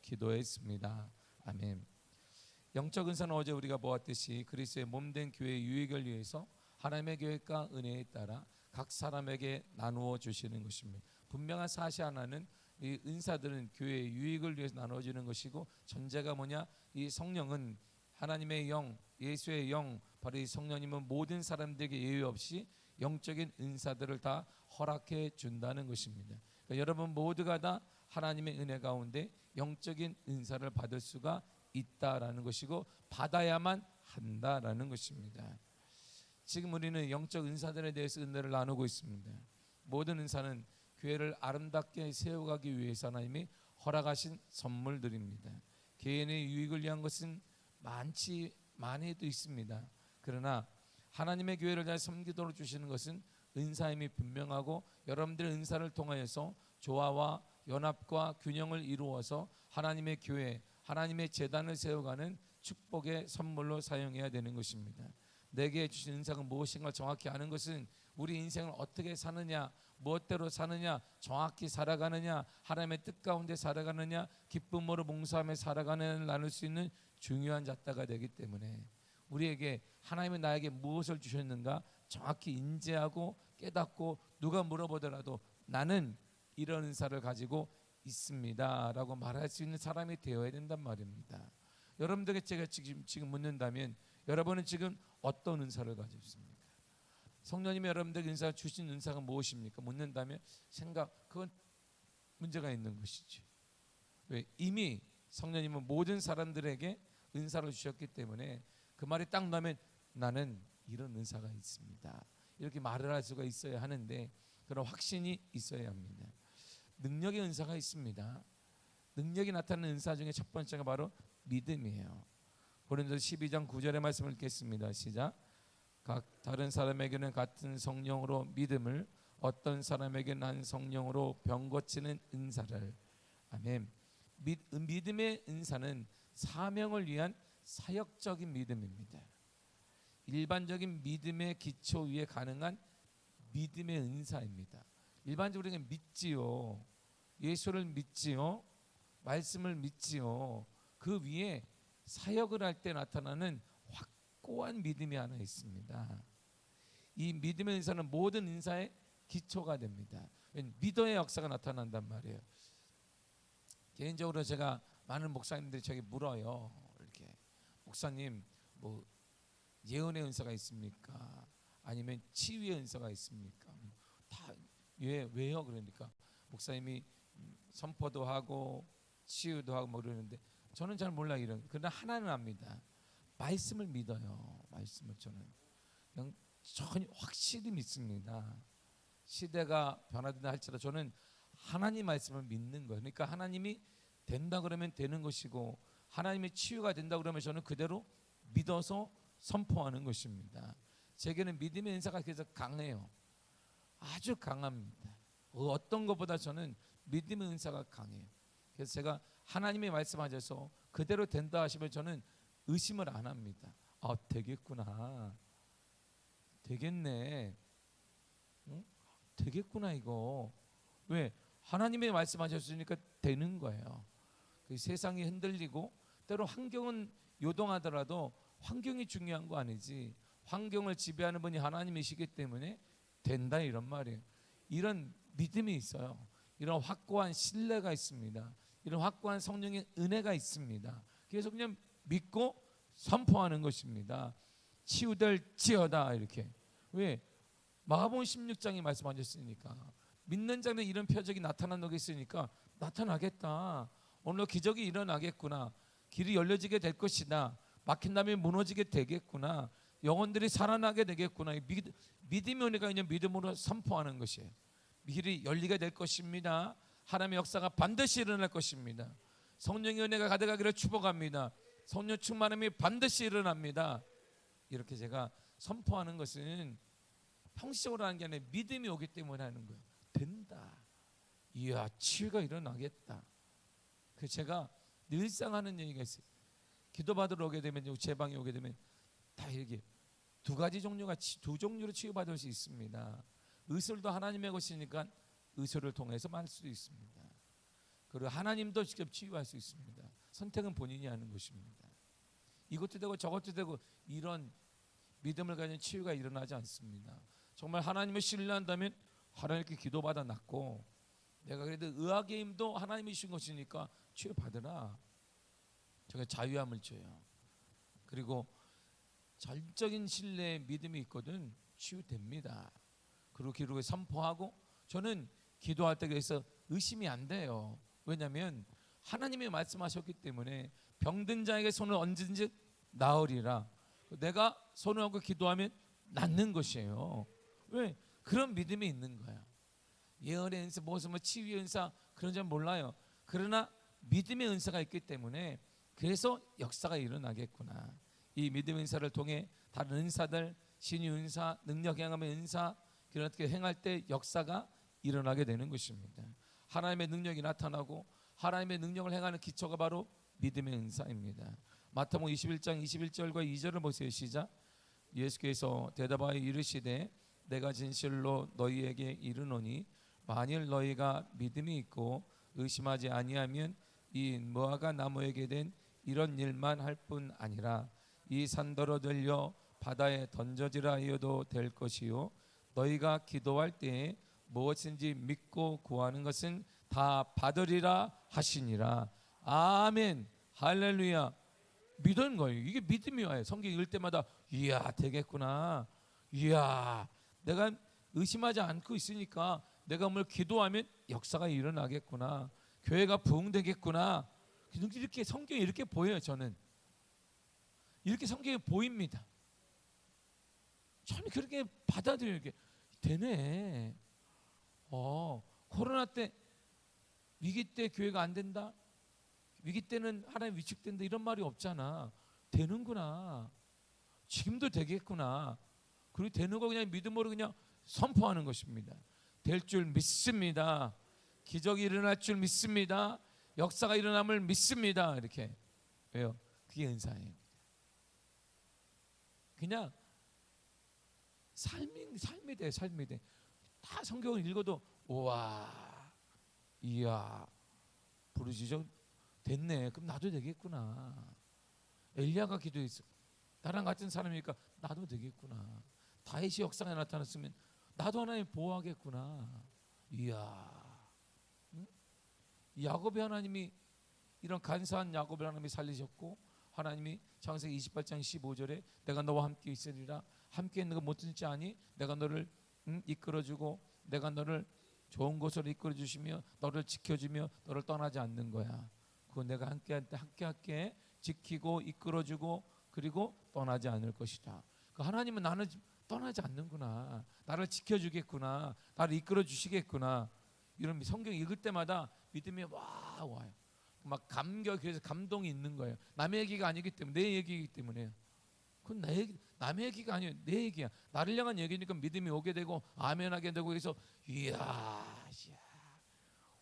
기도했습니다. 아멘. 영적 은사는 어제 우리가 보았듯이 그리스도의 몸된 교회의 유익을 위해서 하나님의 계획과 은혜에 따라 각 사람에게 나누어 주시는 것입니다. 분명한 사실 하나는 이 은사들은 교회의 유익을 위해서 나눠지는 것이고, 전제가 뭐냐? 이 성령은 하나님의 영, 예수의 영, 바로 이 성령님은 모든 사람들에게 예외 없이 영적인 은사들을 다 허락해 준다는 것입니다. 그러니까 여러분 모두가 다 하나님의 은혜 가운데 영적인 은사를 받을 수가 있다라는 것이고, 받아야만 한다라는 것입니다. 지금 우리는 영적 은사들에 대해서 은혜를 나누고 있습니다. 모든 은사는 교회를 아름답게 세워가기 위해서 하나님이 허락하신 선물들입니다. 개인의 유익을 위한 것은 많이도 있습니다. 그러나 하나님의 교회를 잘 섬기도록 주시는 것은 은사임이 분명하고, 여러분들의 은사를 통하여서 조화와 연합과 균형을 이루어서 하나님의 교회, 하나님의 제단을 세워가는 축복의 선물로 사용해야 되는 것입니다. 내게 주신 은사가 무엇인가 정확히 아는 것은 우리 인생을 어떻게 사느냐, 무엇대로 사느냐, 정확히 살아가느냐, 하나님의 뜻 가운데 살아가느냐, 기쁨으로 봉사하며 살아가느냐를 나눌 수 있는 중요한 잣대가 되기 때문에 우리에게 하나님이 나에게 무엇을 주셨는가 정확히 인지하고 깨닫고, 누가 물어보더라도 나는 이런 은사를 가지고 있습니다 라고 말할 수 있는 사람이 되어야 된단 말입니다. 여러분들에게 제가 지금 묻는다면, 여러분은 지금 어떤 은사를 가지고 있습니까? 성령님이 여러분들에게 은사 주신 은사가 무엇입니까? 묻는다면 그건 문제가 있는 것이지. 왜? 이미 성령님은 모든 사람들에게 은사를 주셨기 때문에 그 말이 딱 나면 나는 이런 은사가 있습니다, 이렇게 말을 할 수가 있어야 하는데, 그런 확신이 있어야 합니다. 능력의 은사가 있습니다. 능력이 나타나는 은사 중에 첫 번째가 바로 믿음이에요. 고린도서 12장 9절의 말씀을 읽겠습니다. 시작. 각 다른 사람에게는 같은 성령으로 믿음을, 어떤 사람에게는 한 성령으로 병 고치는 은사를. 아멘. 믿음의 은사는 사명을 위한 사역적인 믿음입니다. 일반적인 믿음의 기초 위에 가능한 믿음의 은사입니다. 일반적으로 우리가 믿지요, 예수를 믿지요, 말씀을 믿지요. 그 위에 사역을 할 때 나타나는 확고한 믿음이 하나 있습니다. 이 믿음의 은사는 모든 은사의 기초가 됩니다. 믿어야 역사가 나타난단 말이에요. 개인적으로 제가 많은 목사님들이 저에게 물어요. 이렇게 목사님, 뭐 예언의 은사가 있습니까? 아니면 치유의 은사가 있습니까? 다 왜요? 그러니까 목사님이 선포도 하고 치유도 하고 뭐 그러는데, 저는 잘 몰라 이런. 그러나 하나는 압니다. 말씀을 믿어요. 말씀을 저는 그냥 전혀 확실히 믿습니다. 시대가 변화된다 할지라도 저는 하나님 말씀을 믿는 거예요. 그러니까 하나님이 된다 그러면 되는 것이고, 하나님의 치유가 된다 그러면 저는 그대로 믿어서 선포하는 것입니다. 제게는 믿음의 은사가 그래서 강해요. 아주 강합니다. 어떤 것보다 저는 믿음의 은사가 강해요. 그래서 제가 하나님의 말씀하셔서 그대로 된다 하시면 저는 의심을 안 합니다. 아, 되겠구나, 되겠네, 응? 되겠구나 이거. 왜? 하나님의 말씀하셨으니까 되는 거예요. 그 세상이 흔들리고 때로 환경은 요동하더라도 환경이 중요한 거 아니지, 환경을 지배하는 분이 하나님이시기 때문에 된다 이런 말이에요. 이런 믿음이 있어요. 이런 확고한 신뢰가 있습니다. 이런 확고한 성령의 은혜가 있습니다. 그래서 그냥 믿고 선포하는 것입니다. 치유될지어다 이렇게. 왜? 마가복음 16장이 말씀하셨으니까. 믿는 자는 이런 표적이 나타나겠으니까 나타나겠다. 오늘 기적이 일어나겠구나. 길이 열려지게 될 것이다. 막힌 담이 무너지게 되겠구나. 영혼들이 살아나게 되겠구나. 믿음의 은혜가 있는 믿음으로 선포하는 것이에요. 길이 열리게 될 것입니다. 하나님의 역사가 반드시 일어날 것입니다. 성령의 은혜가 가득하기를 축복합니다. 성령 충만함이 반드시 일어납니다. 이렇게 제가 선포하는 것은 형식적으로 하는 게 아니라 믿음이 오기 때문에 하는 거예요. 된다. 이야, 치유가 일어나겠다. 그 제가 늘상 하는 얘기가 있어요. 기도받으러 오게 되면, 제 방에 오게 되면 다 이렇게 두 종류로 치유받을 수 있습니다. 의술도 하나님의 것이니까 의술을 통해서 말 수도 있습니다. 그리고 하나님도 직접 치유할 수 있습니다. 선택은 본인이 하는 것입니다. 이것도 되고 저것도 되고 이런 믿음을 가진 치유가 일어나지 않습니다. 정말 하나님을 신뢰한다면 하나님께 기도받아 낫고, 내가 그래도 의학의 힘도 하나님이 주신 것이니까 치유받으라. 제가 자유함을 줘요. 그리고 전적인 신뢰의 믿음이 있거든 치유됩니다. 그리고 기록에 선포하고, 저는 기도할 때 그래서 의심이 안 돼요. 왜냐하면 하나님이 말씀하셨기 때문에 병든 자에게 손을 얹은즉 나으리라. 내가 손을 얹고 기도하면 낫는 것이에요. 왜? 그런 믿음이 있는 거야. 예언의 은사, 무슨 치유의 은사 그런 줄 몰라요. 그러나 믿음의 은사가 있기 때문에 그래서 역사가 일어나겠구나. 이 믿음의 은사를 통해 다른 은사들, 신유 은사, 능력 행함의 은사, 그렇게 행할 때 역사가 일어나게 되는 것입니다. 하나님의 능력이 나타나고 하나님의 능력을 행하는 기초가 바로 믿음의 은사입니다. 마태복음 21장 21절과 2절을 보세요. 시작. 예수께서 대답하여 이르시되 내가 진실로 너희에게 이르노니 만일 너희가 믿음이 있고 의심하지 아니하면 이 무화과 나무에게 된 이런 일만 할 뿐 아니라 이 산더러 들려 바다에 던져지라 하여도 될 것이요 너희가 기도할 때에 무엇인지 믿고 구하는 것은 다 받으리라 하시니라. 아멘. 할렐루야. 믿은 거예요. 이게 믿음이 와요. 성경 읽을 때마다 이야 되겠구나. 이야 내가 의심하지 않고 있으니까 내가 뭘 기도하면 역사가 일어나겠구나. 교회가 부흥되겠구나. 이렇게 성경이 이렇게 보여요. 저는 이렇게 성경이 보입니다. 저는 그렇게 받아들이게 되네. 코로나 때 위기 때 교회가 안 된다, 위기 때는 하나님 위축된다 이런 말이 없잖아. 되는구나. 지금도 되겠구나. 그리고 되는 거 그냥 믿음으로 그냥 선포하는 것입니다. 될 줄 믿습니다. 기적이 일어날 줄 믿습니다. 역사가 일어남을 믿습니다. 이렇게. 왜요? 그게 은사예요. 그냥 삶이 돼. 삶이 돼. 다 성경을 읽어도 우와 이야 부르짖어 됐네. 그럼 나도 되겠구나. 엘리야가 기도했어. 나랑 같은 사람이니까 나도 되겠구나. 다윗이 역사가 나타났으면 나도 하나님 보호하겠구나. 이야. 응? 야곱의 하나님이 이런 간사한 야곱을 하나님이 살리셨고, 하나님이 창세기 28장 15절에 내가 너와 함께 있으리라. 함께 있는 거 못듣지 아니? 내가 너를 이끌어주고 내가 너를 좋은 곳으로 이끌어주시며 너를 지켜주며 너를 떠나지 않는 거야. 그거 내가 함께 할게. 지키고 이끌어주고 그리고 떠나지 않을 것이다. 그 하나님은 나는 떠나지 않는구나. 나를 지켜주겠구나. 나를 이끌어주시겠구나. 이런 성경 읽을 때마다 믿음이 와요. 막 그래서 감동이 있는 거예요. 남의 얘기가 아니기 때문에, 내 얘기이기 때문에. 그건 내 얘기, 남의 얘기가 아니에요. 내 얘기야. 나를 향한 얘기니까 믿음이 오게 되고 아멘하게 되고 해서 이야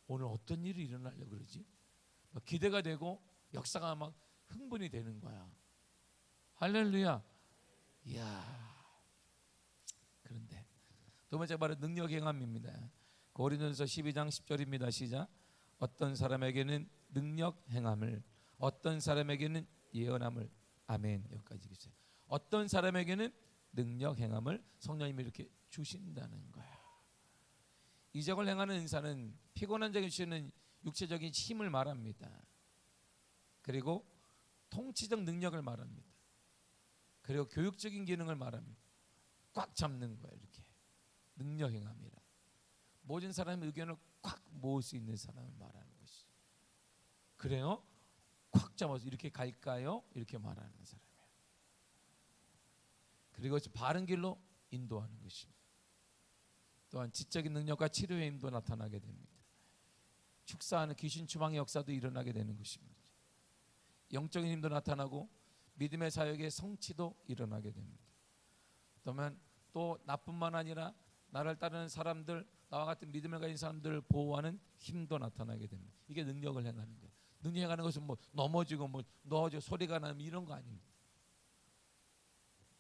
오늘 어떤 일이 일어나려고 그러지? 막 기대가 되고 역사가 막 흥분이 되는 거야. 할렐루야. 이야. 그런데 두 번째 바로 능력 행함입니다. 고린도전서 12장 10절입니다. 시작. 어떤 사람에게는 능력 행함을, 어떤 사람에게는 예언함을. 아멘. 여기까지 있어요. 어떤 사람에게는 능력 행함을 성령님이 이렇게 주신다는 거야. 이적을 행하는 은사는 피곤한 자에게 주시는 육체적인 힘을 말합니다. 그리고 통치적 능력을 말합니다. 그리고 교육적인 기능을 말합니다. 꽉 잡는 거예요. 이렇게 능력 행함이라. 모든 사람의 의견을 꽉 모을 수 있는 사람을 말하는 것이. 그래요? 꽉 잡아서 이렇게 갈까요? 이렇게 말하는 사람이에요. 그리고 바른 길로 인도하는 것입니다. 또한 지적인 능력과 치료의 힘도 나타나게 됩니다. 축사하는 귀신 추방의 역사도 일어나게 되는 것입니다. 영적인 힘도 나타나고 믿음의 사역의 성취도 일어나게 됩니다. 또한 또 나뿐만 아니라 나를 따르는 사람들, 나와 같은 믿음을 가진 사람들을 보호하는 힘도 나타나게 됩니다. 이게 능력을 행하는 거예요. 능력 행하는 것은 뭐 넘어지고 뭐 넣어지고 소리가 나면 이런 거 아닙니다.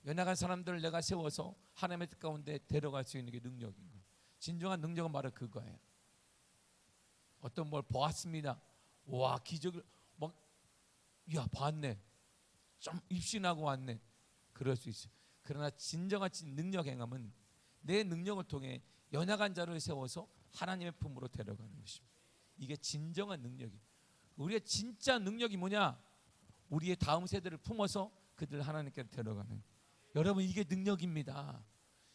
연약한 사람들을 내가 세워서 하나님의 뜻 가운데 데려갈 수 있는 게 능력인 거예요. 진정한 능력은 바로 그거예요. 어떤 뭘 보았습니다. 와, 기적을 막, 야, 봤네. 좀 입신하고 왔네. 그럴 수 있어요. 그러나 진정한 능력 행함은 내 능력을 통해 연약한 자를 세워서 하나님의 품으로 데려가는 것입니다. 이게 진정한 능력이에요. 우리의 진짜 능력이 뭐냐? 우리의 다음 세대를 품어서 그들을 하나님께로 데려가는. 여러분, 이게 능력입니다.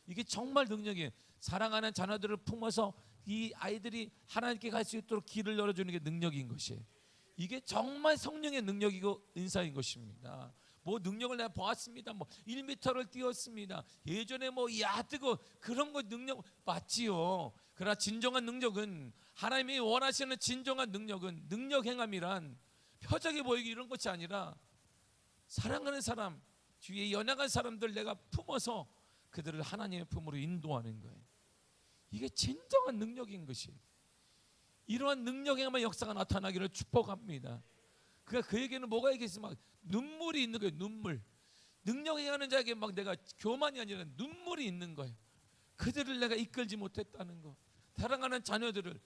이게 정말 능력이에요. 사랑하는 자녀들을 품어서 이 아이들이 하나님께 갈 수 있도록 길을 열어주는 게 능력인 것이에요. 이게 정말 성령의 능력이고 은사인 것입니다. 뭐 능력을 내가 보았습니다. 뭐 1m를 뛰었습니다. 예전에 뭐 뜨고 그런 거 능력 맞지요. 그러나 진정한 능력은, 하나님이 원하시는 진정한 능력은, 능력 행함이란 표적이 보이기 이런 것이 아니라 사랑하는 사람, 주위에 연약한 사람들 내가 품어서 그들을 하나님의 품으로 인도하는 거예요. 이게 진정한 능력인 것이에요. 이러한 능력에만 역사가 나타나기를 축복합니다. 그러니까 그에게는 뭐가 있겠어요? 막 눈물이 있는 거예요. 눈물. 능력에 하는 자에게 막 내가 교만이 아니라 눈물이 있는 거예요. 그들을 내가 이끌지 못했다는 거. 사랑하는 자녀들을,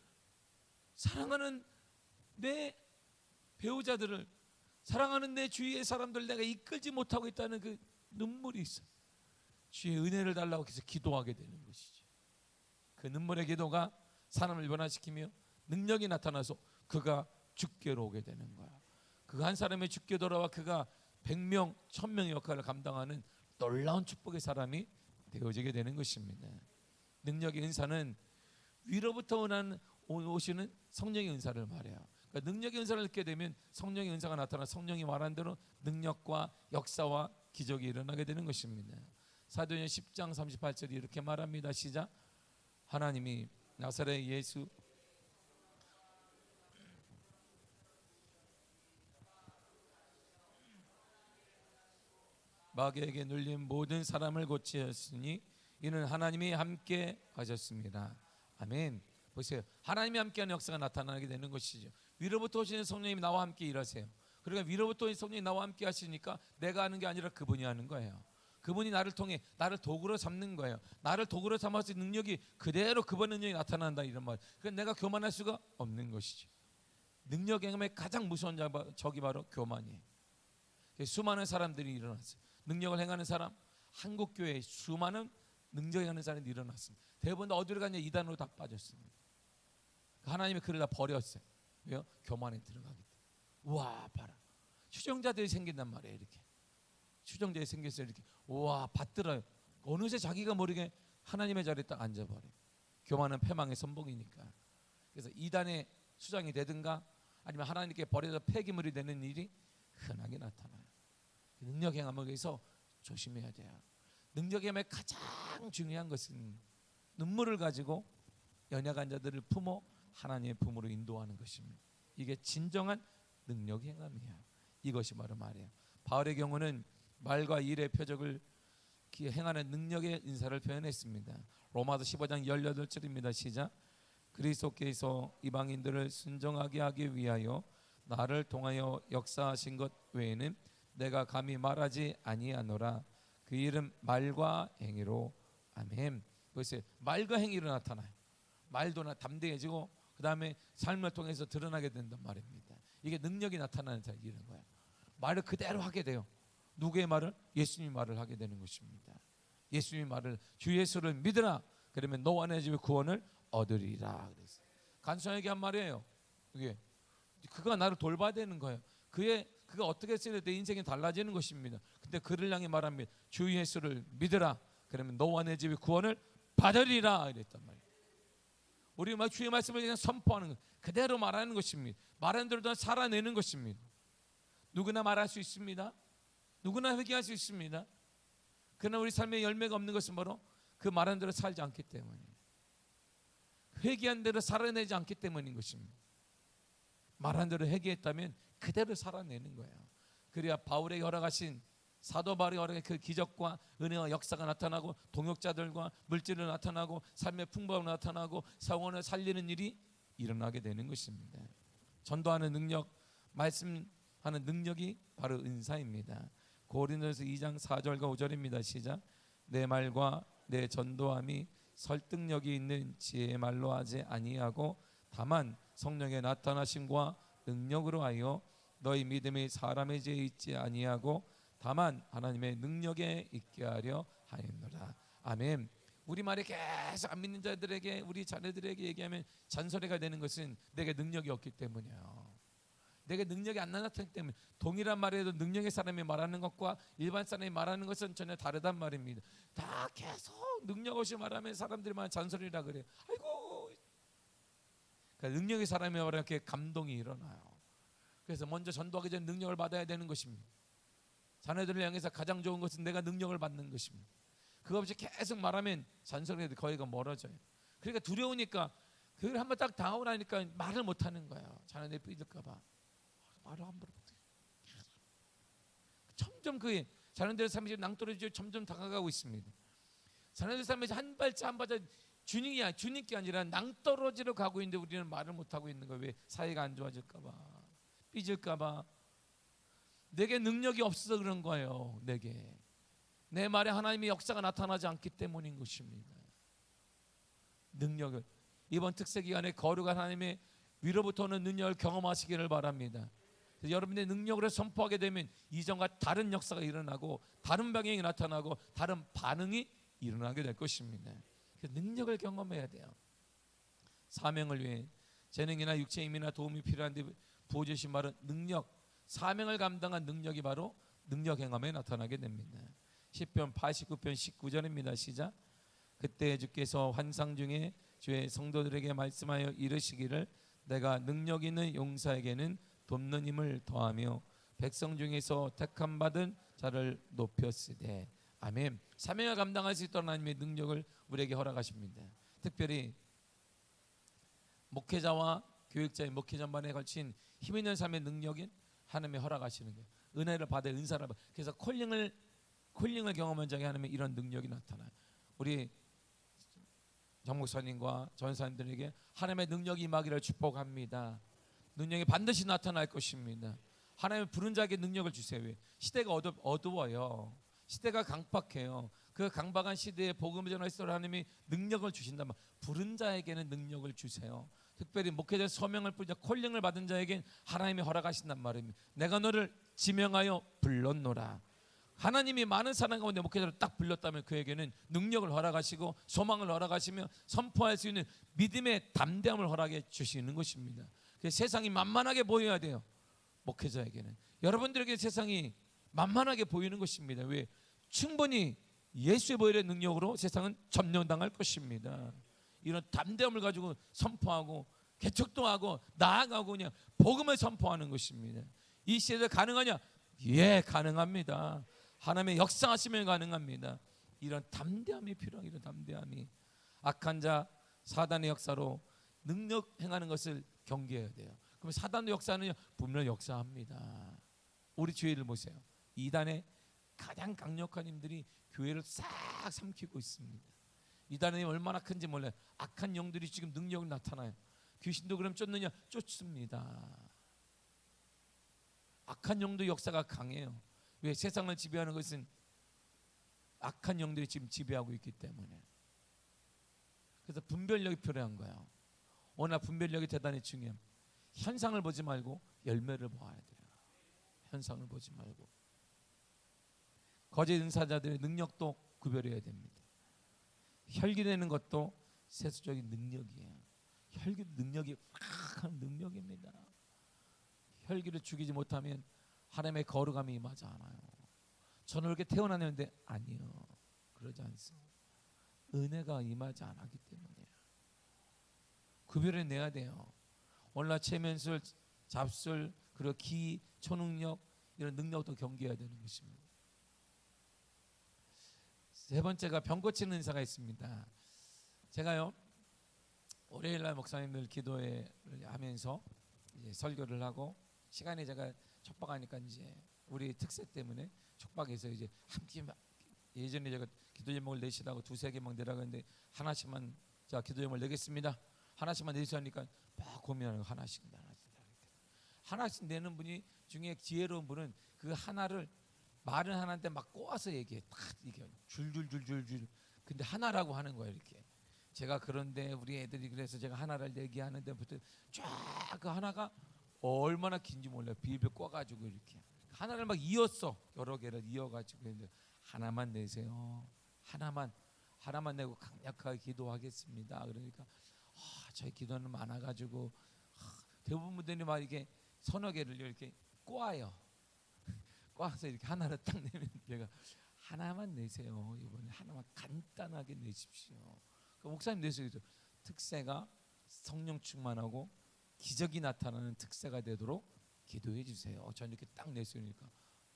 사랑하는 내 배우자들을, 사랑하는 내 주위의 사람들 내가 이끌지 못하고 있다는 그 눈물이 있어. 주의 은혜를 달라고 해서 기도하게 되는 것이죠. 그 눈물의 기도가 사람을 변화시키며 능력이 나타나서 그가 주께로 오게 되는 거야. 그 한 사람의 주께 돌아와 그가 100명, 1000명의 역할을 감당하는 놀라운 축복의 사람이 되어지게 되는 것입니다. 능력의 은사는 위로부터 오시는 성령의 은사를 말해요. 그러니까 능력의 은사를 얻게 되면 성령의 은사가 나타나 성령이 말한 대로 능력과 역사와 기적이 일어나게 되는 것입니다. 사도행전 10장 38절이 이렇게 말합니다. 시작. 하나님이 나사렛 예수 마귀에게 눌린 모든 사람을 고치셨으니 이는 하나님이 함께 하셨습니다. 아멘. 보세요. 하나님이 함께하는 역사가 나타나게 되는 것이죠. 위로부터 오시는 성령님이 나와 함께 일하세요. 그러니까 위로부터 오신 성령이 나와 함께 하시니까 내가 하는 게 아니라 그분이 하는 거예요. 그분이 나를 통해 나를 도구로 삼는 거예요. 나를 도구로 삼아서 능력이 그대로 그분 능력이 나타난다 이런 말. 그러니까 내가 교만할 수가 없는 것이죠. 능력 행함의 가장 무서운 적이 바로 교만이에요. 수많은 사람들이 일어났어요. 능력을 행하는 사람, 한국 교회에 수많은 능력 행하는 사람이 일어났습니다. 대부분 어디로 갔냐? 이단으로 다 빠졌습니다. 하나님이 그를 다 버렸어요. 왜요? 교만에 들어가기 때문에. 우와, 봐라. 추종자들이 생긴단 말이에요. 이렇게 추종자들이 생겼어요. 이렇게 우와, 받들어요. 어느새 자기가 모르게 하나님의 자리에 딱 앉아버려요. 교만은 패망의 선봉이니까. 그래서 이단의 수장이 되든가 아니면 하나님께 버려서 폐기물이 되는 일이 흔하게 나타나요. 능력 행함을 위해서 조심해야 돼요. 능력 행함의 가장 중요한 것은 눈물을 가지고 연약한 자들을 품어 하나님의 품으로 인도하는 것입니다. 이게 진정한 능력 행함이야. 이것이 바로 말이에요. 바울의 경우는 말과 일의 표적을 행하는 능력의 인사를 표현했습니다. 로마서 15장 18절입니다. 시작. 그리스도께서 이방인들을 순종하게 하기 위하여 나를 통하여 역사하신 것 외에는 내가 감히 말하지 아니하노라. 그 이름 말과 행위로. 아멘. 보세요. 말과 행위로 나타나요. 말도 담대해지고 그 다음에 삶을 통해서 드러나게 된단 말입니다. 이게 능력이 나타나는 자 이런 거예요. 말을 그대로 하게 돼요. 누구의 말을? 예수님 말을 하게 되는 것입니다. 예수님 말을, 주 예수를 믿으라. 그러면 너와 내 집에 구원을 얻으리라. 그래서 간소하게 한 말이에요. 이게 그가 나를 돌봐야 되는 거예요. 그가 어떻게 했을 때 내 인생이 달라지는 것입니다. 근데 그를 향해 말합니다. 주 예수를 믿으라. 그러면 너와 내 집에 구원을 받으리라. 이랬단 말이에요. 우리 막 주의 말씀을 그냥 선포하는 것, 그대로 말하는 것입니다. 말하는 대로 살아내는 것입니다. 누구나 말할 수 있습니다. 누구나 회개할 수 있습니다. 그러나 우리 삶에 열매가 없는 것은 바로 그 말하는 대로 살지 않기 때문이에요. 회개한 대로 살아내지 않기 때문인 것입니다. 말한 대로 회개했다면 그대로 살아내는 거예요. 그래야 바울에게 허락하신, 사도 바울에게 허락한 그 기적과 은혜와 역사가 나타나고 동역자들과 물질을 나타나고 삶의 풍부함이 나타나고 성원을 살리는 일이 일어나게 되는 것입니다. 전도하는 능력, 말씀하는 능력이 바로 은사입니다. 고린도서 2장 4절과 5절입니다. 시작. 내 말과 내 전도함이 설득력이 있는 지혜의 말로 하지 아니하고 다만 성령의 나타나심과 능력으로 하여 너희 믿음이 사람의 지혜에 있지 아니하고 다만 하나님의 능력에 있게 하려 하였노라. 아멘. 우리 말에 계속 안 믿는 자들에게, 우리 자녀들에게 얘기하면 잔소리가 되는 것은 내게 능력이 없기 때문이에요. 내게 능력이 안 나타나기 때문에. 동일한 말에도 능력의 사람이 말하는 것과 일반 사람이 말하는 것은 전혀 다르단 말입니다. 다 계속 능력 없이 말하면 사람들만 잔소리라 그래요. 아이고. 그러니까 능력의 사람이 말하면 이렇게 감동이 일어나요. 그래서 먼저 전도하기 전에 능력을 받아야 되는 것입니다. 자녀들을 향해서 가장 좋은 것은 내가 능력을 받는 것입니다. 그거 없이 계속 말하면 잔소리가 거리가 멀어져요. 그러니까 두려우니까 그걸 한번 딱 당하고 나니까 말을 못하는 거예요. 자녀들이 삐질까 봐 말을 함부로 못해요. 점점 그 자녀들의 삶이 낭떠러지로 점점 다가가고 있습니다. 자녀들 삶에서 한 발자 한 발자 주님께 아니라 낭떠러지로 가고 있는데 우리는 말을 못하고 있는 거예요. 왜? 사이가 안 좋아질까 봐, 삐질까 봐. 내게 능력이 없어서 그런 거예요. 내 말에 하나님의 역사가 나타나지 않기 때문인 것입니다. 능력을 이번 특세 기간에 거룩한 하나님의 위로부터 오는 능력을 경험하시기를 바랍니다. 여러분의 능력으로 선포하게 되면 이전과 다른 역사가 일어나고 다른 방향이 나타나고 다른 반응이 일어나게 될 것입니다. 능력을 경험해야 돼요. 사명을 위해 재능이나 육체의 힘이나 도움이 필요한데 부어주신 말은 능력, 사명을 감당한 능력이 바로 능력 행함에 나타나게 됩니다. 시편 89편 19절입니다. 시작. 그때 주께서 환상 중에 주의 성도들에게 말씀하여 이르시기를 내가 능력 있는 용사에게는 돕는 힘을 더하며 백성 중에서 택함 받은 자를 높였으되. 아멘. 사명을 감당할 수 있도록 하나님의 능력을 우리에게 허락하십니다. 특별히 목회자와 교육자의 목회 전반에 걸친 힘 있는 삶의 능력인 하나님의 허락하시는 거예요. 은혜를 받아 은사를 받아. 그래서 콜링을 경험한 자에게 하나님의 이런 능력이 나타나요. 우리 정 목사님과 전사님들에게 하나님의 능력이 임하기를 축복합니다. 능력이 반드시 나타날 것입니다. 하나님의 부른 자에게 능력을 주세요. 왜? 시대가 어두워요. 시대가 강박해요. 그 강박한 시대에 복음을 전할 수 있도록 하나님이 능력을 주신다면 부른 자에게는 능력을 주세요. 특별히 목회자 소명을 뿌리자 콜링을 받은 자에게 하나님이 허락하신단 말입니다. 내가 너를 지명하여 불렀노라. 하나님이 많은 사람 가운데 목회자를 딱 불렀다면 그에게는 능력을 허락하시고 소망을 허락하시며 선포할 수 있는 믿음의 담대함을 허락해 주시는 것입니다. 세상이 만만하게 보여야 돼요. 목회자에게는 여러분들에게 세상이 만만하게 보이는 것입니다. 왜? 충분히 예수의 보혈의 능력으로 세상은 점령당할 것입니다. 이런 담대함을 가지고 선포하고 개척도 나아가고 그냥 복음을 선포하는 것입니다. 이 시대에 가능하냐? 예, 가능합니다. 하나님의 역사하시면 가능합니다. 이런 담대함이 필요한 이런 담대함이 악한 자 사단의 역사로 능력 행하는 것을 경계해야 돼요. 그럼 사단의 역사는 분명 역사합니다. 우리 교회를 보세요. 이단의 가장 강력한 힘들이 교회를 싹 삼키고 있습니다. 이단이 얼마나 큰지 몰라요. 악한 영들이 지금 능력을 나타나요. 귀신도 그럼 쫓느냐? 쫓습니다. 악한 영도 역사가 강해요. 왜? 세상을 지배하는 것은 악한 영들이 지금 지배하고 있기 때문에. 그래서 분별력이 필요한 거예요. 오늘 분별력이 대단히 중요해요. 현상을 보지 말고 열매를 보아야 돼요. 현상을 보지 말고. 거짓 은사자들의 능력도 구별해야 됩니다. 혈기내는 것도 세수적인 능력이에요. 혈기 능력이 확한 능력입니다. 혈기를 죽이지 못하면 하나님의 거룩함이 임하지 않아요. 저는 이렇게 태어났는데 아니요, 그러지 않습니다. 은혜가 임하지 않았기 때문이에요. 구별해내야 돼요. 오늘날 체면술, 잡술, 그리고 기, 초능력 이런 능력도 경계해야 되는 것입니다. 세 번째가 병 고치는 은사가 있습니다. 제가요 월요일날 목사님들 기도회를 하면서 이제 설교를 하고 시간이 제가 촉박하니까 이제 우리 특세 때문에 촉박해서 이제 함께 예전에 제가 기도 제목을 내시라고 두세 개막 내라고 했는데 하나씩만 자 기도 제목을 내겠습니다. 하나씩만 내시라니까 막 고민하는 거 하나씩 내는 분이 중에 지혜로운 분은 그 하나를 말은 하나인데 막 꼬아서 얘기해. 딱 이게 줄줄줄줄줄. 근데 하나라고 하는 거예요. 이렇게 제가 그런데 우리 애들이 그래서 제가 하나를 얘기하는데부터 쫙 그 하나가 얼마나 긴지 몰라요. 비빌 꽈가지고 이렇게 하나를 막 이었어. 여러 개를 이어가지고 하나만 내세요. 하나만 내고 강력하게 기도하겠습니다. 그러니까 저희 기도는 많아가지고 대부분 분들이 막 이렇게 서너 개를 이렇게 꽈요. 꽈서 이렇게 하나를 딱 내면 내가 하나만 내세요. 이번에 하나만 간단하게 내십시오. 그 목사님 내세요. 특세가 성령 충만하고 기적이 나타나는 특세가 되도록 기도해 주세요. 저는 이렇게 딱 내세우니까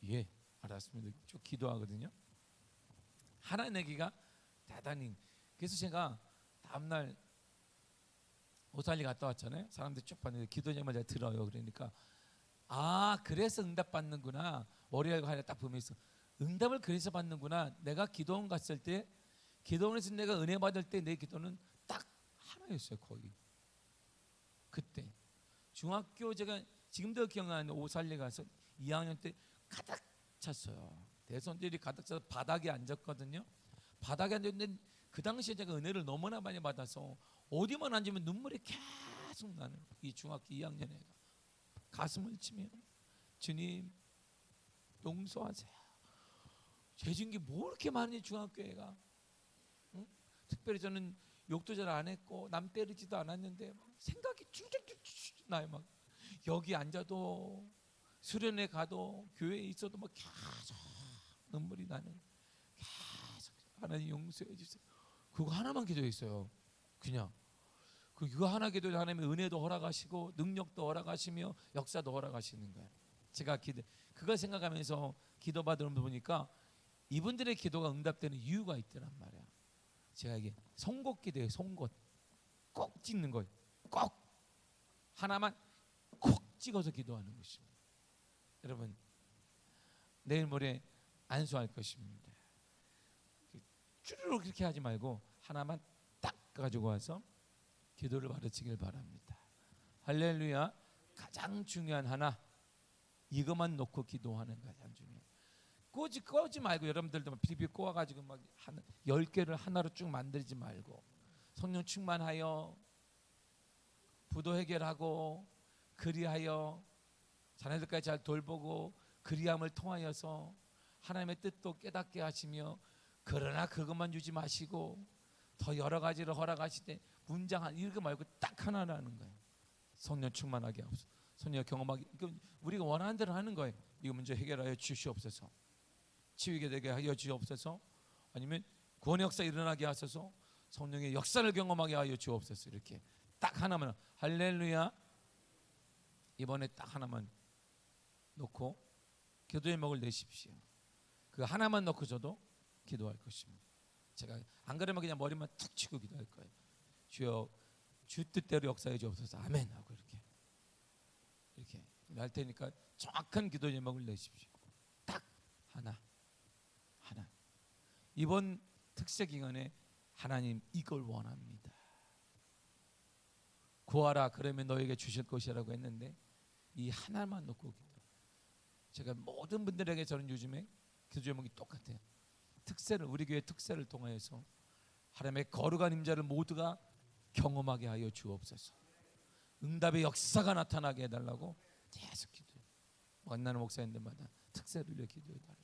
예 알았습니다. 좀 기도하거든요. 하나 내기가 대단히. 그래서 제가 다음날 오살리 갔다 왔잖아요. 사람들 쭉 봤는데 기도자만 제가 들어요. 그러니까 그래서 응답 받는구나. 머리알고 하나 딱 보면서 응답을 그래서 받는구나. 내가 기도원 갔을 때 기도원에서 내가 은혜 받을 때 내 기도는 딱 하나였어요. 거의 그때 중학교 제가 지금도 기억나는 오살리 가서 2학년 때 가득 찼어요. 대선들이 가득 차서 바닥에 앉았거든요. 바닥에 앉았는데 그 당시에 제가 은혜를 너무나 많이 받아서 어디만 앉으면 눈물이 계속 나는 이 중학교 2학년 애가 가슴을 치며 주님 용서하세요. 죄진 게 뭐 이렇게 많이 중학교 애가 응? 특별히 저는 욕도 잘 안 했고 남 때리지도 않았는데 막 생각이 쭉쭉쭉 나요. 막 여기 앉아도 수련회 가도 교회에 있어도 막 계속 눈물이 나는 계속 하나님 용서해 주세요. 그거 하나만 기도했어요. 그냥 그거 하나 기도해 하나님의 은혜도 허락하시고 능력도 허락하시며 역사도 허락하시는 거예요. 제가 그걸 생각하면서 기도받으면 보니까 이분들의 기도가 응답되는 이유가 있더란 말이야. 제가 이게 송곳 기도예요. 송곳 꼭 찍는 거예요. 꼭 하나만 콕 찍어서 기도하는 것입니다. 여러분 내일 모레 안수할 것입니다. 쭈르륵 그렇게 하지 말고 하나만 딱 가지고 와서 기도를 받으시길 바랍니다. 할렐루야. 가장 중요한 하나 이것만 놓고 기도하는 가장 중요해요. 꼬지 말고 여러분들도 비비 꼬아가지고 막 10개를 하나로 쭉 만들지 말고 성령 충만하여 부도 해결하고 그리하여 자녀들까지 잘 돌보고 그리함을 통하여서 하나님의 뜻도 깨닫게 하시며 그러나 그것만 주지 마시고 더 여러 가지를 허락하실 때 문장 한 읽어 말고 딱 하나라는 거예요. 성령 충만하게 하옵소서. 성령 경험하게 우리가 원하는 대로 하는 거예요. 이거 문제 해결하여 주시옵소서. 치유게 되게 하여 주옵소서. 아니면 구원의 역사 일어나게 하소서. 성령의 역사를 경험하게 하여 주옵소서. 이렇게 딱 하나만 할렐루야. 이번에 딱 하나만 놓고 기도의 목을 내십시오. 그 하나만 놓고 저도 기도할 것입니다. 제가 안 그러면 그냥 머리만 툭 치고 기도할 거예요. 주여 주 뜻대로 역사해 주옵소서. 아멘 하고 이렇게 할 테니까 정확한 기도 제목을 내십시오. 딱 하나. 이번 특세 기간에 하나님 이걸 원합니다. 구하라 그러면 너에게 주실 것이라고 했는데 이 하나만 놓고 기도. 제가 모든 분들에게 저는 요즘에 기도 제목이 똑같아요. 특세를 우리 교회 특세를 통하여서 하나님의 거룩한 임재를 모두가 경험하게 하여 주옵소서. 응답의 역사가 나타나게 해달라고 계속 기도해요. 만나는 목사님들마다 특세를 위해 기도해달라.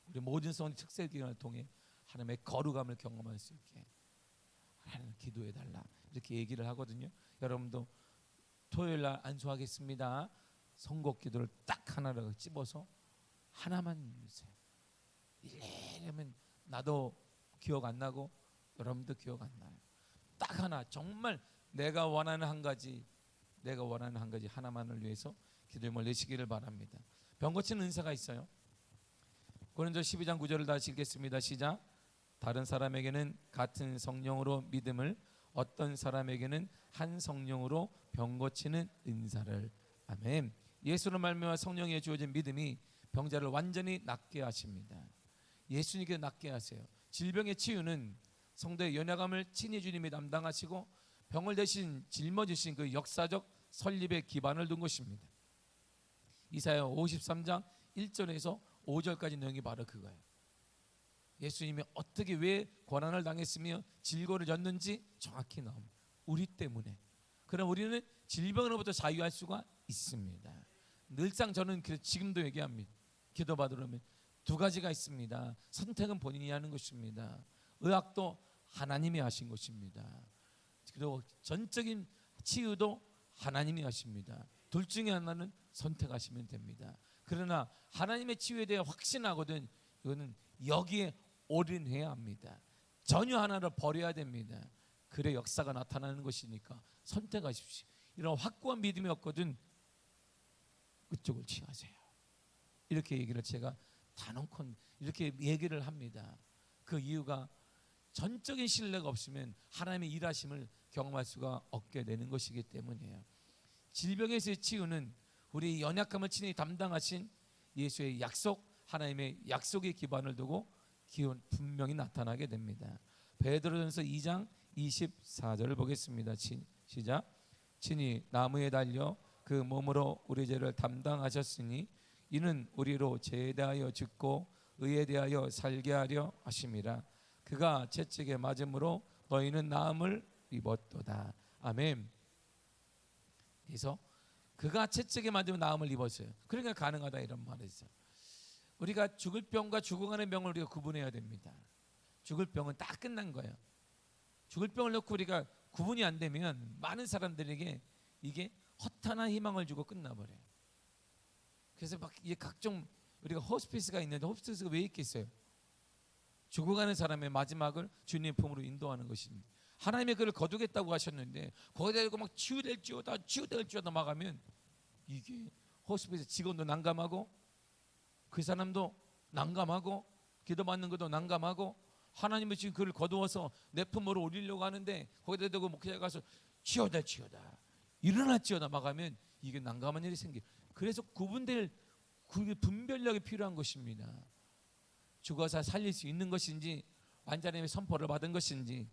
우리 모든 성도의 특세 기간을 통해 하나님의 거룩함을 경험할 수 있게 하나님 기도해달라 이렇게 얘기를 하거든요. 여러분도 토요일날 안수하겠습니다. 선곡 기도를 딱 하나로 찝어서 하나만 주세요. 이래면 나도 기억 안 나고 여러분도 기억 안 나요. 딱 하나 정말 내가 원하는 한 가지 하나만을 위해서 기도를 내시기를 바랍니다. 병 고치는 은사가 있어요. 고린도 12장 9절을 다시 읽겠습니다. 시작. 다른 사람에게는 같은 성령으로 믿음을 어떤 사람에게는 한 성령으로 병 고치는 은사를. 아멘. 예수로 말미암아 성령에 주어진 믿음이 병자를 완전히 낫게 하십니다. 예수님께 낫게 하세요. 질병의 치유는 성도의 연약함을 친히 주님이 담당하시고 병을 대신 짊어지신 그 역사적 설립의 기반을 둔 것입니다. 이사야 53장 1절에서 5절까지 내용이 바로 그거예요. 예수님이 어떻게 왜 고난을 당했으며 질고를 졌는지 정확히 나옵니다. 우리 때문에. 그럼 우리는 질병으로부터 자유할 수가 있습니다. 늘상 저는 지금도 얘기합니다. 기도받으려면 두 가지가 있습니다. 선택은 본인이 하는 것입니다. 의학도 하나님이 하신 것입니다. 그리고 전적인 치유도 하나님이 하십니다. 둘 중에 하나는 선택하시면 됩니다. 그러나 하나님의 치유에 대해 확신하거든 이거는 여기에 올인해야 합니다. 전혀 하나를 버려야 됩니다. 그래 역사가 나타나는 것이니까 선택하십시오. 이런 확고한 믿음이 없거든 그쪽을 취하세요. 이렇게 얘기를 제가 단언컨 이렇게 얘기를 합니다. 그 이유가 전적인 신뢰가 없으면 하나님의 일하심을 경험할 수가 없게 되는 것이기 때문이에요. 질병에서의 치유는 우리 연약함을 친히 담당하신 예수의 약속, 하나님의 약속의 기반을 두고 분명히 나타나게 됩니다. 베드로전서 2장 24절을 보겠습니다. 시작. 친히 나무에 달려 그 몸으로 우리 죄를 담당하셨으니 이는 우리로 죄에 대하여 죽고 의에 대하여 살게 하려 하심이라. 그가 채찍에 맞음으로 너희는 나음을 입었도다. 아멘. 그래서 그가 채찍에 맞으면 나음을 입었어요. 그러니까 가능하다 이런 말이죠. 우리가 죽을 병과 죽어가는 병을 우리가 구분해야 됩니다. 죽을 병은 딱 끝난 거예요. 죽을 병을 놓고 우리가 구분이 안 되면 많은 사람들에게 이게 허탄한 희망을 주고 끝나버려요. 그래서 막 이게 각종 우리가 호스피스가 있는데 호스피스가 왜 있겠어요? 죽어가는 사람의 마지막을 주님의 품으로 인도하는 것입니다. 하나님의 그를 거두겠다고 하셨는데 거기다 대고 막 치유될지어다 막 하면 이게 호스피스 직원도 난감하고 그 사람도 난감하고 기도받는 것도 난감하고 하나님이 지금 그를 거두어서 내 품으로 올리려고 하는데 거기다 대고 목회자 가서 치유다 일어났지어다 막 하면 이게 난감한 일이 생겨요. 그래서 구분될 분별력이 필요한 것입니다. 죽어서 살릴 수 있는 것인지 완전히 선포를 받은 것인지.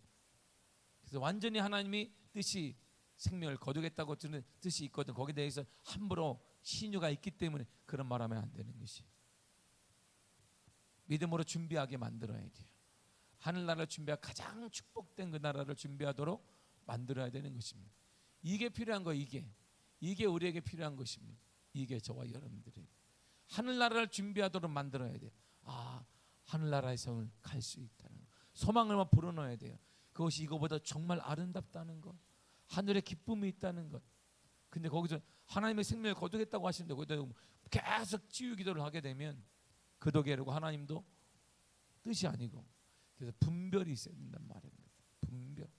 그래서 완전히 하나님이 뜻이 생명을 거두겠다고 드는 뜻이 있거든. 거기에 대해서 함부로 신유가 있기 때문에 그런 말하면 안 되는 것이. 믿음으로 준비하게 만들어야 돼요. 하늘나라를 준비할 가장 축복된 그 나라를 준비하도록 만들어야 되는 것입니다. 이게 필요한 거 이게 우리에게 필요한 것입니다. 이게 저와 여러분들이 하늘나라를 준비하도록 만들어야 돼요. 아, 하늘나라의 성을 갈 수 있다는 것. 소망을 불어넣어야 돼요. 그것이 이거보다 정말 아름답다는 것, 하늘의 기쁨이 있다는 것. 근데 거기서 하나님의 생명을 거두겠다고 하시는데 거기다 계속 치유 기도를 하게 되면 그도게르고 하나님도 뜻이 아니고 그래서 분별이 있어야 된단 말입니다. 분별.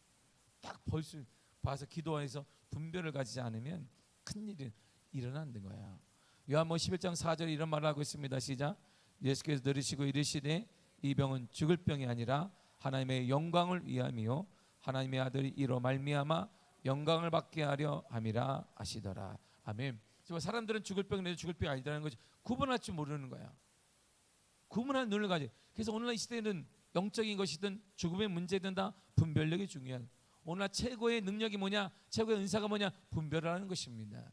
딱 벌써 봐서 기도해서 분별을 가지지 않으면 큰일이 일어나는 거야. 요한복음 11장 4절에 이런 말을 하고 있습니다. 시작. 예수께서 들으시고 이르시되 이 병은 죽을 병이 아니라 하나님의 영광을 위함이요 하나님의 아들이 이로 말미암아 영광을 받게 하려 함이라 하시더라. 아멘. 사람들은 죽을 병이 죽을 병이 아니라는 거지 구분할 줄 모르는 거야. 구분할 눈을 가지. 그래서 오늘날 이 시대는 영적인 것이든 죽음의 문제든 다 분별력이 중요한. 오늘날 최고의 능력이 뭐냐? 최고의 은사가 뭐냐? 분별하는 것입니다.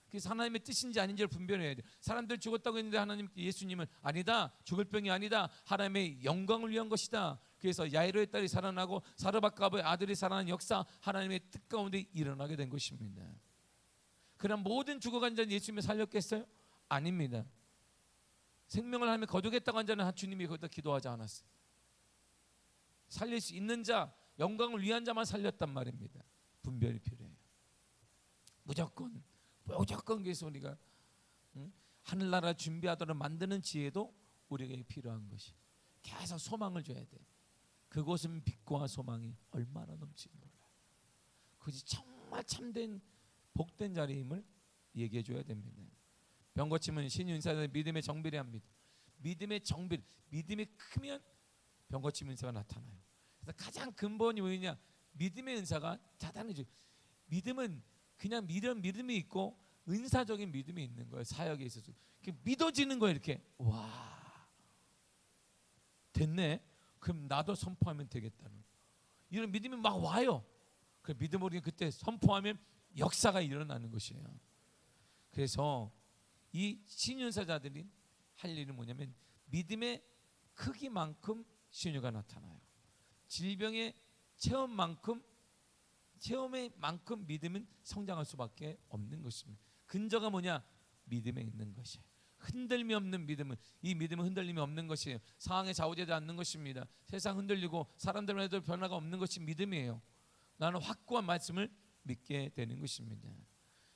그래서 하나님의 뜻인지 아닌지를 분별해야 돼. 사람들 죽었다고 했는데 하나님 예수님은 아니다. 죽을 병이 아니다. 하나님의 영광을 위한 것이다. 그래서 야이로의 딸이 살아나고 사르밧가브의 아들이 살아난 역사 하나님의 뜻 가운데 일어나게 된 것입니다. 그럼 모든 죽어간 자는 예수님이 살렸겠어요? 아닙니다. 생명을 하나님이 거두겠다고 한 자는 주님이 거기다 기도하지 않았어요. 살릴 수 있는 자, 영광을 위한 자만 살렸단 말입니다. 분별이 필요해요. 무조건 그래서 우리가 하늘나라 준비하도록 만드는 지혜도 우리에게 필요한 것이. 계속 소망을 줘야 돼. 그곳은 빛과 소망이 얼마나 넘치는 몰라요. 그것이 정말 참된 복된 자리임을 얘기해 줘야 됩니다. 병 고침은 신윤사의 믿음의 정비를 합니다. 믿음의 정비, 믿음이 크면 병 고침 은사가 나타나요. 그래서 가장 근본이 뭐냐? 믿음의 은사가 자단해져. 믿음은 그냥 믿음이 있고 은사적인 믿음이 있는 거예요. 사역에 있어서 믿어지는 거예요. 이렇게 와 됐네. 그럼 나도 선포하면 되겠다는 이런 믿음이 막 와요. 그 믿음으로 그때 선포하면 역사가 일어나는 것이에요. 그래서 이 신윤사자들이 할 일은 뭐냐면 믿음의 크기만큼 신유가 나타나요. 질병의 체험의 만큼 믿음은 성장할 수밖에 없는 것입니다. 근저가 뭐냐? 믿음에 있는 것이에요. 흔들림이 없는 믿음은, 이 믿음은 흔들림이 없는 것이에요. 상황에 좌우되지 않는 것입니다. 세상 흔들리고 사람들마다 변화가 없는 것이 믿음이에요. 나는 확고한 말씀을 믿게 되는 것입니다.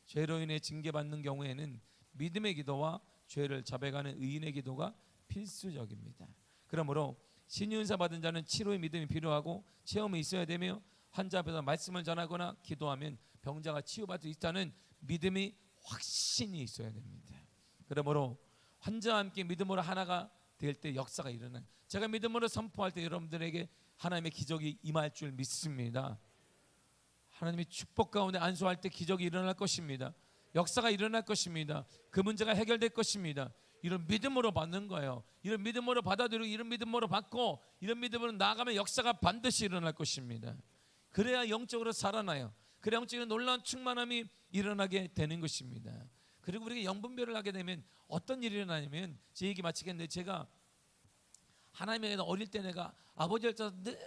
죄로 인해 징계받는 경우에는 믿음의 기도와 죄를 자백하는 의인의 기도가 필수적입니다. 그러므로 신유 은사 받은 자는 치료의 믿음이 필요하고 체험이 있어야 되며, 환자 앞에서 말씀을 전하거나 기도하면 병자가 치유받을 수 있다는 믿음이 확신이 있어야 됩니다. 그러므로 환자와 함께 믿음으로 하나가 될 때 역사가 일어나요. 제가 믿음으로 선포할 때 여러분들에게 하나님의 기적이 임할 줄 믿습니다. 하나님의 축복 가운데 안수할 때 기적이 일어날 것입니다. 역사가 일어날 것입니다. 그 문제가 해결될 것입니다. 이런 믿음으로 받는 거예요. 이런 믿음으로 받아들이고 이런 믿음으로 받고 이런 믿음으로 나아가면 역사가 반드시 일어날 것입니다. 그래야 영적으로 살아나요. 그래야 영적인 놀라운 충만함이 일어나게 되는 것입니다. 그리고 우리가 영분별을 하게 되면 어떤 일이 일어나냐면, 제 얘기 마치겠는데, 제가 하나님에게 어릴 때 내가 아버지를 따라서 늘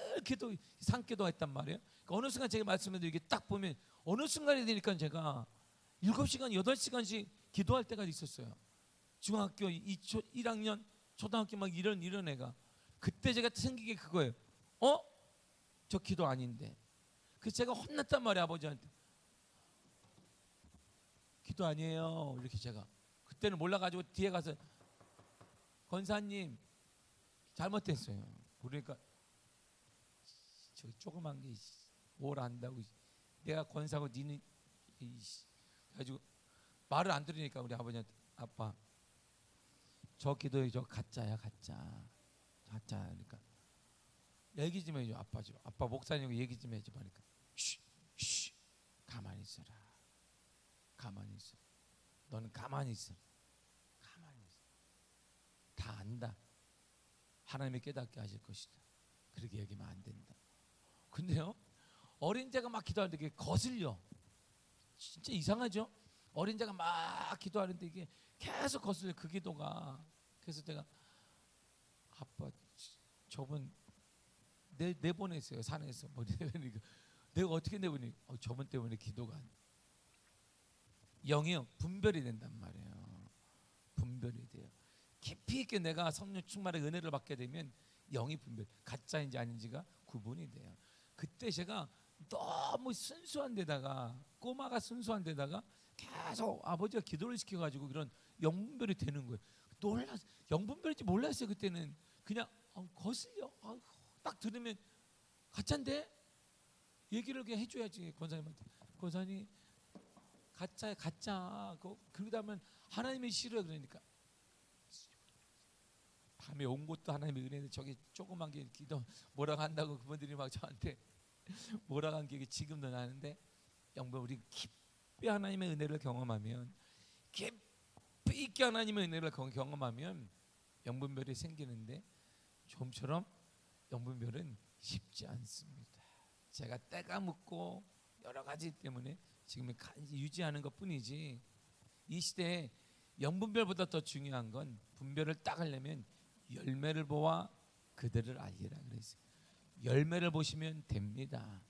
산기도 했단 말이에요. 그러니까 어느 순간 제가 말씀을 드리게 딱 보면 어느 순간이 되니까 제가 7시간, 8시간씩 기도할 때가 있었어요. 중학교 1학년, 초등학교 막 이런 애가. 그때 제가 생긴 게 그거예요. 저 기도 아닌데. 그래서 제가 혼났단 말이에요, 아버지한테. 기도 아니에요. 이렇게 제가 그때는 몰라가지고 뒤에 가서 권사님 잘못됐어요. 그러니까 저 조그만 게 뭘 안다고, 내가 권사고 니는 가지고 말을 안 들으니까 우리 아버지한테, 아빠 저 기도에 저 가짜야, 가짜. 그러니까 얘기 좀 해줘. 아빠 목사님하고 얘기 좀 해줘. 그러니까 쉬 가만히 있어라. 가만히 있어. 너는 가만히 있어. 가만히 있어. 다 안다. 하나님이 깨닫게 하실 것이다. 그렇게 얘기하면 안 된다. 근데요, 어린 자가 막 기도하는데 이게 거슬려. 진짜 이상하죠? 어린 자가 막 기도하는데 이게 계속 거슬려, 그 기도가. 그래서 내가, 아빠 저번 내보냈어요, 산에서. 뭐 내가 어떻게 내보니? 저번 때문에 기도가 영이요, 분별이 된단 말이에요. 분별이 돼요. 깊이 있게 내가 성령 충만의 은혜를 받게 되면 영이 분별, 가짜인지 아닌지가 구분이 돼요. 그때 제가 너무 순수한 데다가, 꼬마가 순수한 데다가 계속 아버지가 기도를 시켜가지고 이런 영분별이 되는 거예요. 영분별인지 몰랐어요. 그때는 그냥 거슬려. 딱 들으면 가짜인데? 얘기를 그냥 해줘야지, 권사님한테. 권사님 가짜야, 가짜. 그러다 보면 하나님이 싫어요. 그러니까 밤에 온 것도 하나님의 은혜인데 저기 조그만 게 기도 뭐라고 한다고 그분들이 막 저한테 뭐라고 한 게 지금도 나는데, 영분 우리 깊이 하나님의 은혜를 경험하면, 깊이 있게 하나님의 은혜를 경험하면 영분별이 생기는데, 좀처럼 영분별은 쉽지 않습니다. 제가 때가 묻고 여러 가지 때문에 지금 유지하는 것 뿐이지, 이 시대에 영분별보다 더 중요한 건, 분별을 딱 하려면 열매를 보아 그들을 알리라 그랬어요. 열매를 보시면 됩니다.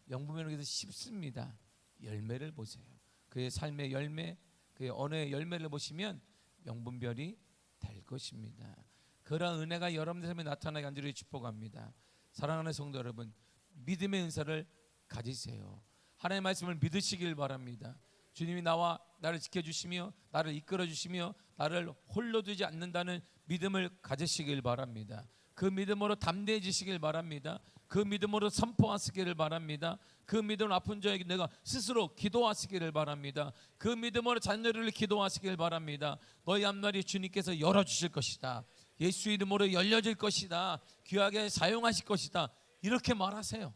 영분별은 그래서 쉽습니다. 열매를 보세요. 그의 삶의 열매, 그의 언어의 열매를 보시면 영분별이 될 것입니다. 그러한 은혜가 여러분들 삶에 나타나게 간절히 축복합니다. 사랑하는 성도 여러분, 믿음의 은사를 가지세요. 하나님의 말씀을 믿으시길 바랍니다. 주님이 나를 지켜주시며 나를 이끌어주시며 나를 홀로 두지 않는다는 믿음을 가지시길 바랍니다. 그 믿음으로 담대해지시길 바랍니다. 그 믿음으로 선포하시기를 바랍니다. 그 믿음으로 아픈 자에게 내가 스스로 기도하시기를 바랍니다. 그 믿음으로 자녀를 기도하시기를 바랍니다. 너희 앞날이 주님께서 열어주실 것이다. 예수 이름으로 열려질 것이다. 귀하게 사용하실 것이다. 이렇게 말하세요.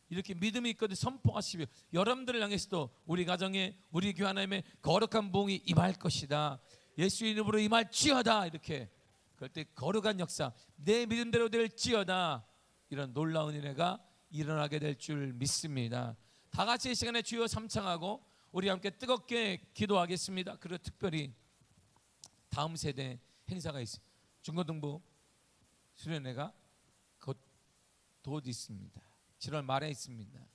이렇게 믿음이 있거든 선포하시며, 여러분들을 향해서도 우리 가정에, 우리 교회 하나님의 거룩한 부흥이 임할 것이다. 예수 이름으로 임할지어다. 이렇게 그럴 때 거룩한 역사, 내 믿음대로 될지어다, 이런 놀라운 은혜가 일어나게 될 줄 믿습니다. 다 같이 이 시간에 주여 삼창하고 우리 함께 뜨겁게 기도하겠습니다. 그리고 특별히 다음 세대 행사가 있어요. 중고등부 수련회가 돛 있습니다. 7월 말에 있습니다.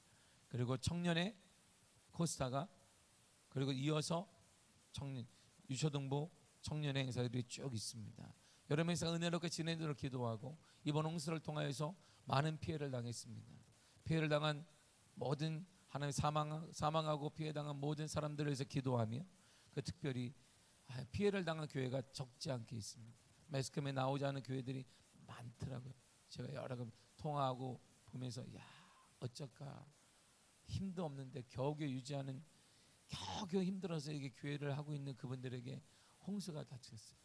그리고 청년의 코스타가, 그리고 이어서 청년 유초등부 청년의 행사들이 쭉 있습니다. 여름 행사 은혜롭게 지내도록 기도하고, 이번 홍수를 통하여서 많은 피해를 당했습니다. 피해를 당한 모든 하나님 사망하고 피해당한 모든 사람들을 위해서 기도하며, 그 특별히 피해를 당한 교회가 적지 않게 있습니다. 매스컴에 나오지 않은 교회들이 많더라고요. 제가 여러 번 통화하고 보면서 야, 어쩔까, 힘도 없는데 겨우겨우 유지하는, 겨우겨우 힘들어서 이게 교회를 하고 있는 그분들에게 홍수가 닥쳤어요.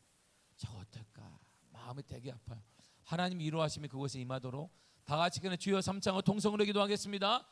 저 어떨까, 마음이 되게 아파요. 하나님 위로하심이 그곳에 임하도록 다 같이 그냥 주여 삼창으로 통성으로 기도하겠습니다.